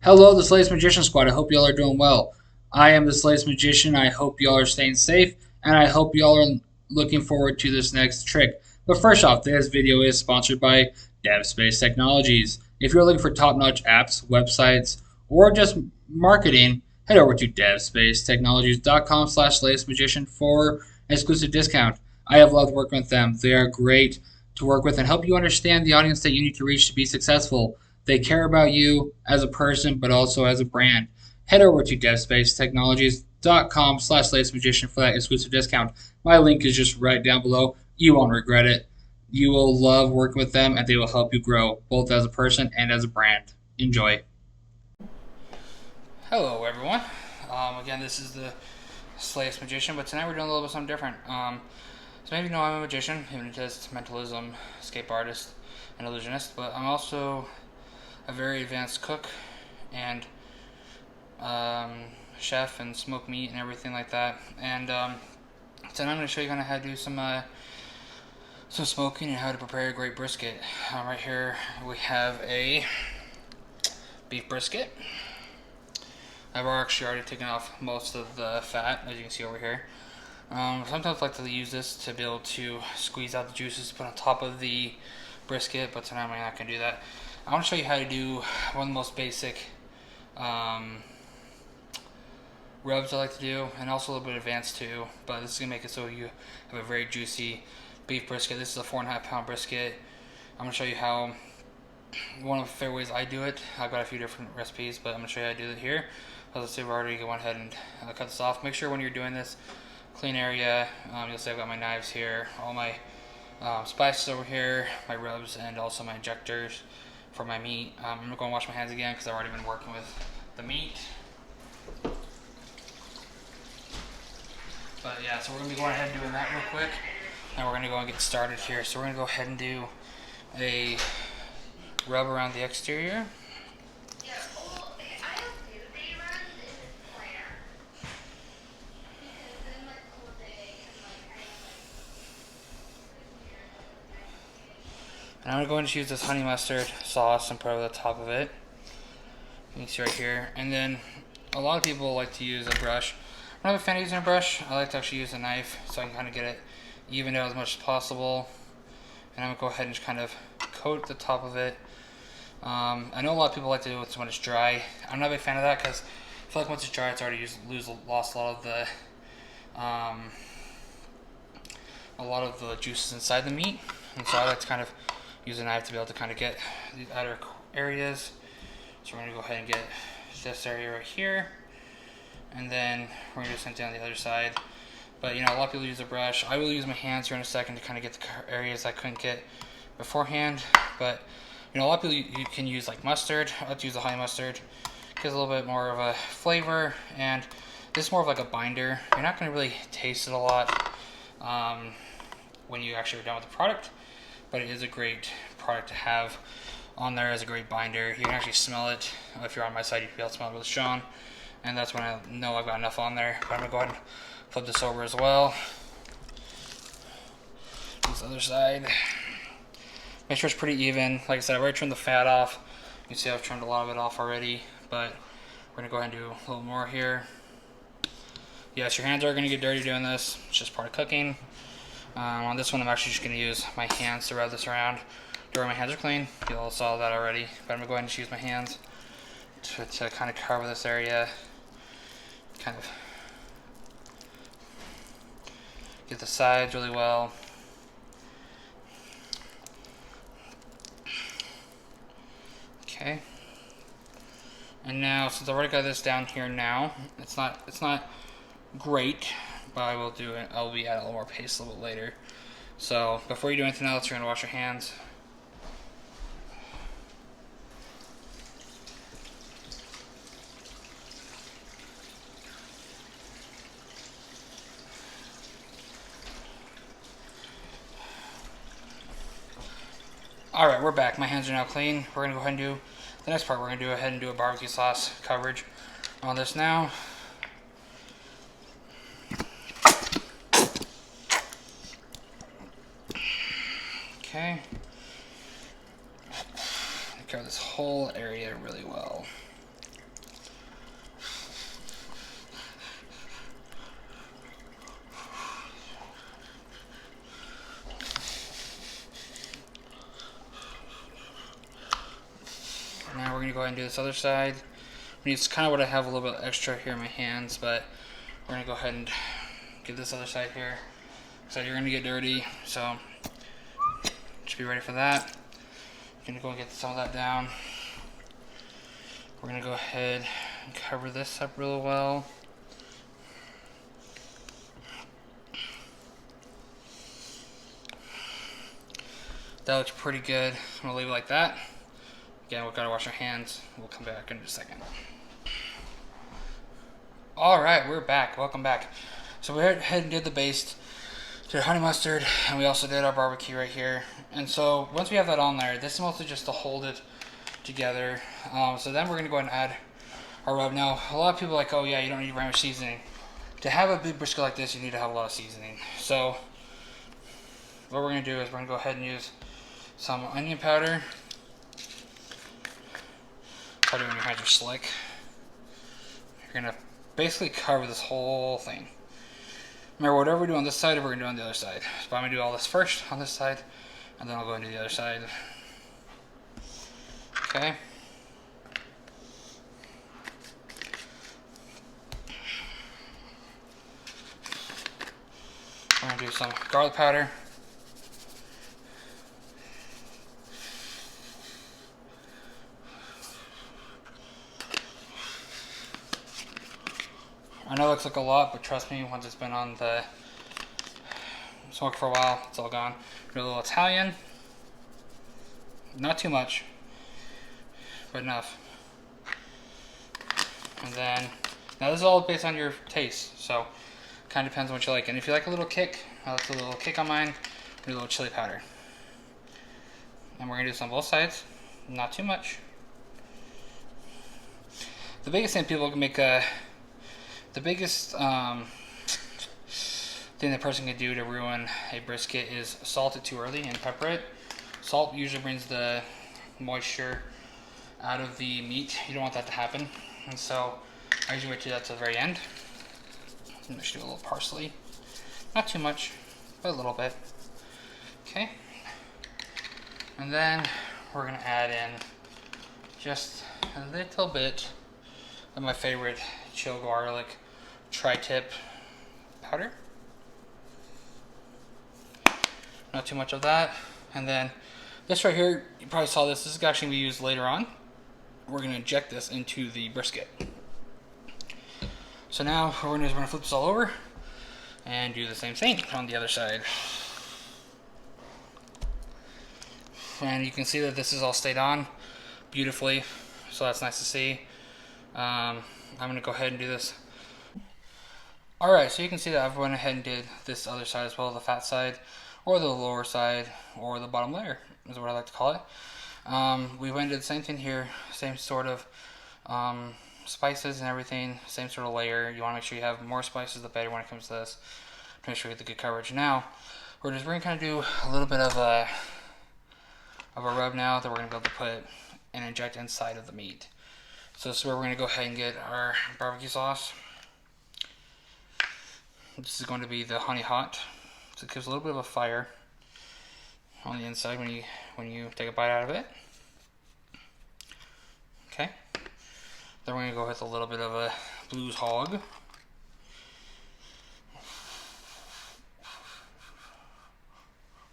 Hello, the Slaves Magician Squad. I hope y'all are doing well. I am the Slaves Magician. I hope y'all are staying safe, and I hope y'all are looking forward to this next trick. But first off, this video is sponsored by DevSpace Technologies. If you're looking for top-notch apps, websites, or just marketing, head over to devspacetechnologies.com/slavesmagician for an exclusive discount. I have loved working with them. They are great to work with and help you understand the audience that you need to reach to be successful. They care about you as a person, but also as a brand. Head over to devspacetechnologies.com/latestmagician for that exclusive discount. My link is just right down below. You won't regret it. You will love working with them, and they will help you grow, both as a person and as a brand. Enjoy. Hello, everyone. Again, this is the Slaves Magician, but tonight we're doing a little bit something different. So maybe you know I'm a magician, hypnotist, mentalism, escape artist, and illusionist, but I'm also a very advanced cook and chef and smoke meat and everything like that. And tonight I'm going to show you kind of how to do some smoking and how to prepare a great brisket. Right here we have a beef brisket. I've actually already taken off most of the fat, as you can see over here. Sometimes I like to use this to be able to squeeze out the juices to put on top of the brisket, but tonight I'm not going to do that. I want to show you how to do one of the most basic rubs I like to do, and also a little bit advanced too, but this is going to make it so you have a very juicy beef brisket. This is a 4.5 pound brisket. I'm going to show you how, one of the favorite ways I do it. I've got a few different recipes, but I'm going to show you how to do it here. Let's see, I've already gone ahead and cut this off. Make sure when you're doing this, clean area. You'll see I've got my knives here, all my spices over here, my rubs, and also my injectors for my meat. I'm going to go and wash my hands again because I've already been working with the meat. But yeah, so we're going to be going ahead and doing that real quick. Now we're going to go and get started here. So we're going to go ahead and do a rub around the exterior. And I'm going to use this honey mustard sauce and put it over the top of it. You can see right here. And then a lot of people like to use a brush. I'm not a fan of using a brush. I like to actually use a knife so I can kind of get it evened out as much as possible. And I'm going to go ahead and just kind of coat the top of it. I know a lot of people like to do it when it's dry. I'm not a big fan of that because I feel like once it's dry, it's already lost a lot of the juices inside the meat. And so I like to kind of use a knife to be able to kind of get these outer areas. So we're going to go ahead and get this area right here. And then we're going to do the same thing on the other side. But, you know, a lot of people use a brush. I will use my hands here in a second to kind of get the areas I couldn't get beforehand. But, you know, a lot of people you can use like mustard. I like to use the honey mustard. Gives a little bit more of a flavor. And this is more of like a binder. You're not going to really taste it a lot when you actually are done with the product. But it is a great product to have on there as a great binder. You can actually smell it. If you're on my side, you'll be able to smell it with Sean. And that's when I know I've got enough on there. But I'm going to go ahead and flip this over as well. This other side. Make sure it's pretty even. Like I said, I've already trimmed the fat off. You can see I've trimmed a lot of it off already. But we're going to go ahead and do a little more here. Yes, your hands are going to get dirty doing this. It's just part of cooking. On this one, I'm actually just going to use my hands to rub this around. My hands are clean. You all saw that already. But I'm going to go ahead and just use my hands to kind of cover this area. Kind of get the sides really well. Okay. And now, since I've already got this down here now, it's not great, but I will do it. I'll be adding a little more paste a little bit later. So before you do anything else, you're gonna wash your hands. Alright, we're back. My hands are now clean. We're gonna go ahead and do the next part. We're gonna go ahead and do a barbecue sauce coverage on this now. Okay. Cover this whole area really well. go ahead and do this other side. It's kind of what I have a little bit extra here in my hands, but we're gonna go ahead and get this other side here. So you're gonna get dirty, so just be ready for that. Gonna go and get some of that down. We're gonna go ahead and cover this up real well. That looks pretty good. I'm gonna leave it like that. Again, we've got to wash our hands. We'll come back in a second. All right, we're back. Welcome back. So we went ahead and did the baste, did honey mustard, and we also did our barbecue right here. And so once we have that on there, this is mostly just to hold it together. So then we're gonna go ahead and add our rub. Now, a lot of people are like, oh yeah, you don't need very much seasoning. To have a big brisket like this, you need to have a lot of seasoning. So what we're gonna do is we're gonna go ahead and use some onion powder. Powder when your hands are slick. You're gonna basically cover this whole thing. Remember, whatever we do on this side, we're gonna do on the other side. So I'm gonna do all this first on this side, and then I'll go and do the other side. Okay. I'm gonna do some garlic powder. I know it looks like a lot, but trust me, once it's been on the smoke for a while, it's all gone. Do a little Italian. Not too much, but enough. And then, now this is all based on your taste, so kind of depends on what you like. And if you like a little kick, I like a little kick on mine, do a little chili powder. And we're gonna do this on both sides, not too much. The biggest thing people can make the biggest thing that person can do to ruin a brisket is salt it too early and pepper it. Salt usually brings the moisture out of the meat. You don't want that to happen. And so I usually wait to that to the very end. I'm just do a little parsley. Not too much, but a little bit. Okay. And then we're gonna add in just a little bit of my favorite chill garlic tri-tip powder. Not too much of that. And then this right here, you probably saw this. This is actually going to be used later on. We're going to inject this into the brisket. So now what we're going to do is we're going to flip this all over and do the same thing on the other side. And you can see that this is all stayed on beautifully. So that's nice to see. I'm going to go ahead and do this. Alright, so you can see that I've went ahead and did this other side as well, the fat side, or the lower side, or the bottom layer, is what I like to call it. We went and did the same thing here, same sort of spices and everything, same sort of layer. You want to make sure you have more spices, the better when it comes to this, to make sure you get the good coverage. Now, we're going to kind of do a little bit of a rub now that we're going to be able to put and inject inside of the meat. So this is where we're going to go ahead and get our barbecue sauce. This is going to be the honey hot. So it gives a little bit of a fire on the inside when you take a bite out of it. Okay. Then we're going to go with a little bit of a blues hog.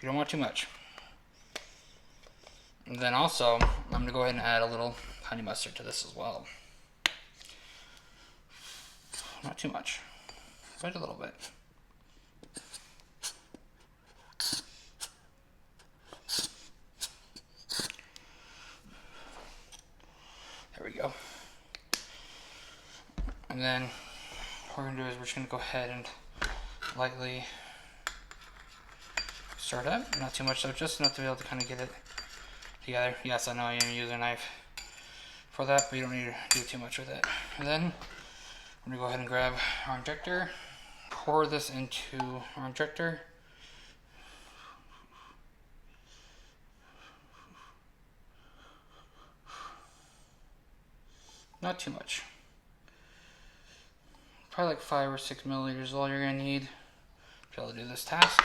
You don't want too much. And then also, I'm going to go ahead and add a little honey mustard to this as well. Not too much, but a little bit. There we go. And then what we're going to do is we're just going to go ahead and lightly stir it up. Not too much, so just enough to be able to kind of get it together. Yes, I know I am using a knife for that, but you don't need to do too much with it. And then I'm going to go ahead and grab our injector, pour this into our injector. Not too much. Probably like 5 or 6 milliliters is all you're going to need to be able to do this task.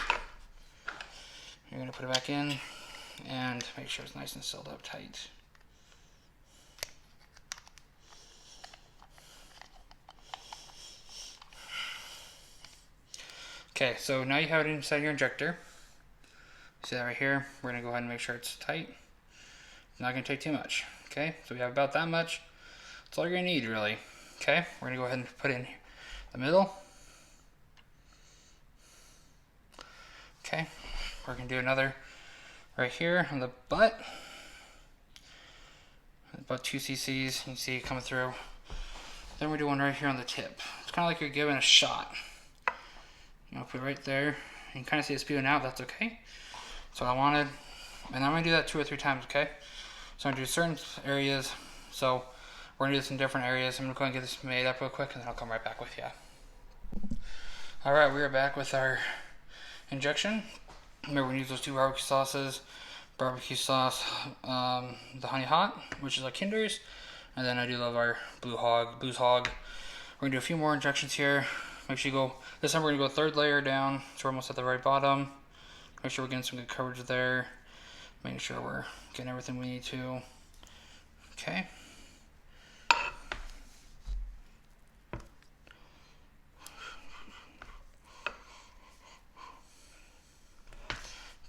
You're going to put it back in and make sure it's nice and sealed up tight. Okay, so now you have it inside your injector. See that right here? We're gonna go ahead and make sure it's tight. Not gonna take too much. Okay, so we have about that much. That's all you're gonna need, really. Okay, we're gonna go ahead and put it in the middle. Okay, we're gonna do another right here on the butt. About 2 cc's, you can see it coming through. Then we're doing one right here on the tip. It's kind of like you're giving a shot. You know, put it right there. You can kind of see it spewing out, that's okay. That's what I wanted. And I'm gonna do that 2 or 3 times, okay? So I'm gonna do certain areas. So we're gonna do this in different areas. I'm gonna go and get this made up real quick and then I'll come right back with you. All right, we are back with our injection. Remember, we're gonna use those 2 barbecue sauces. Barbecue sauce, the honey hot, which is like Kinder's, and then I do love our Blues Hog. We're gonna do a few more injections here. Make sure you go, this time we're gonna go 3rd layer down, so we're almost at the very bottom. Make sure we're getting some good coverage there. Making sure we're getting everything we need to. Okay.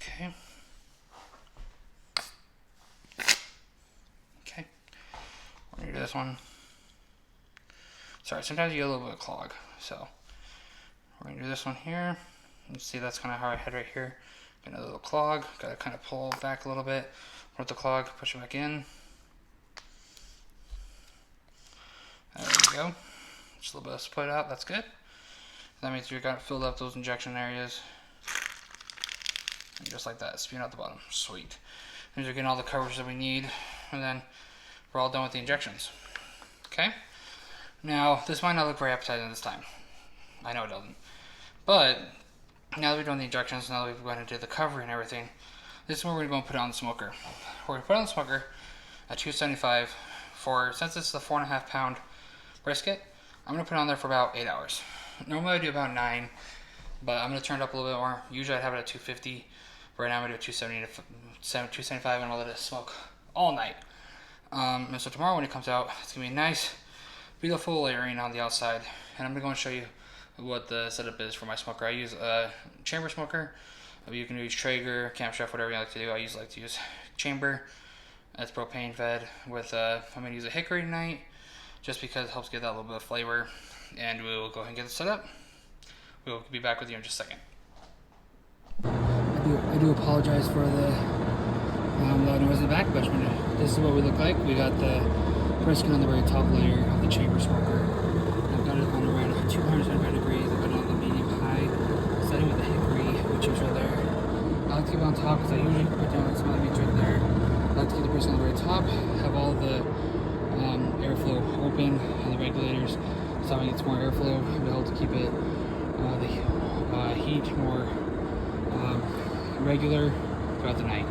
Okay. Okay. We're gonna do this one. Sorry, sometimes you get a little bit of clog, so we're gonna do this one here. You see that's kind of how I head right here. Get a little clog, gotta kind of pull back a little bit. Put the clog, push it back in. There we go. Just a little bit of split out, that's good. That means you've got filled up those injection areas. And just like that, spewing out the bottom. Sweet. Means we're getting all the coverage that we need, and then we're all done with the injections. Okay? Now, this might not look very appetizing this time. I know it doesn't. But now that we're doing the injections, now that we've gone into the cover and everything, this is where we're going to put it on the smoker. We're going to put it on the smoker at 275 for, since it's a 4.5 pound brisket, I'm going to put it on there for about 8 hours. Normally I do about 9, but I'm going to turn it up a little bit more. Usually I'd have it at 250. Right now I'm going to do 275 and I'll let it smoke all night. And so tomorrow when it comes out, it's going to be nice, beautiful layering on the outside. And I'm going to go and show you what the setup is for my smoker. I use a chamber smoker. You can use Traeger, Camp Chef, whatever you like to do. I like to use chamber. It's propane fed with I'm going to use a hickory tonight just because it helps get that little bit of flavor. And we'll go ahead and get it set up. We'll be back with you in just a second. I do apologize for the loud noise in the back, but this is what we look like. We got the brisket on the very top layer of the chamber smoker. I've got it on around 275 degrees. I've got it on the medium high setting with the hickory, which is right there. I like to keep it on top because I usually put down some of the meats right there. I like to keep the brisket on the very top, have all the airflow open and the regulators, so it gets more airflow. It will help to keep it the heat more regular throughout the night.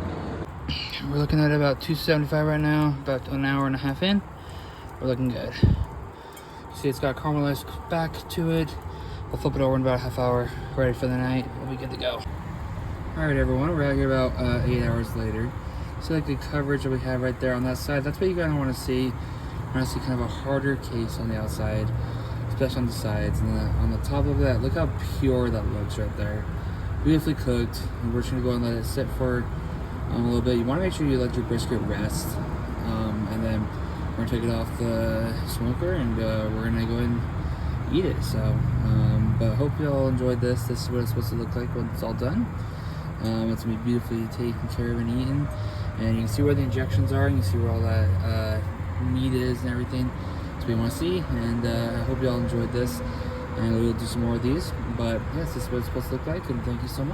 We're looking at about 275 right now, about an hour and a half in. We're looking good. See, it's got caramelized back to it. We'll flip it over in about a half hour, ready for the night. We'll be good to go. All right, everyone, we're out here about 8 hours later. See, like the coverage that we have right there on that side. That's what you guys want to see. You want to see kind of a harder case on the outside, especially on the sides. And on the top of that, look how pure that looks right there. Beautifully cooked. And we're just gonna go and let it sit for a little bit. You want to make sure you let your brisket rest, and then we're gonna take it off the smoker and we're gonna go ahead and eat it. So, but I hope you all enjoyed this. This is what it's supposed to look like when it's all done. It's gonna be beautifully taken care of and eaten, and you can see where the injections are. You can see where all that meat is and everything. That's what you want to see. And I hope you all enjoyed this. And we'll do some more of these. But yes, this is what it's supposed to look like. And thank you so much.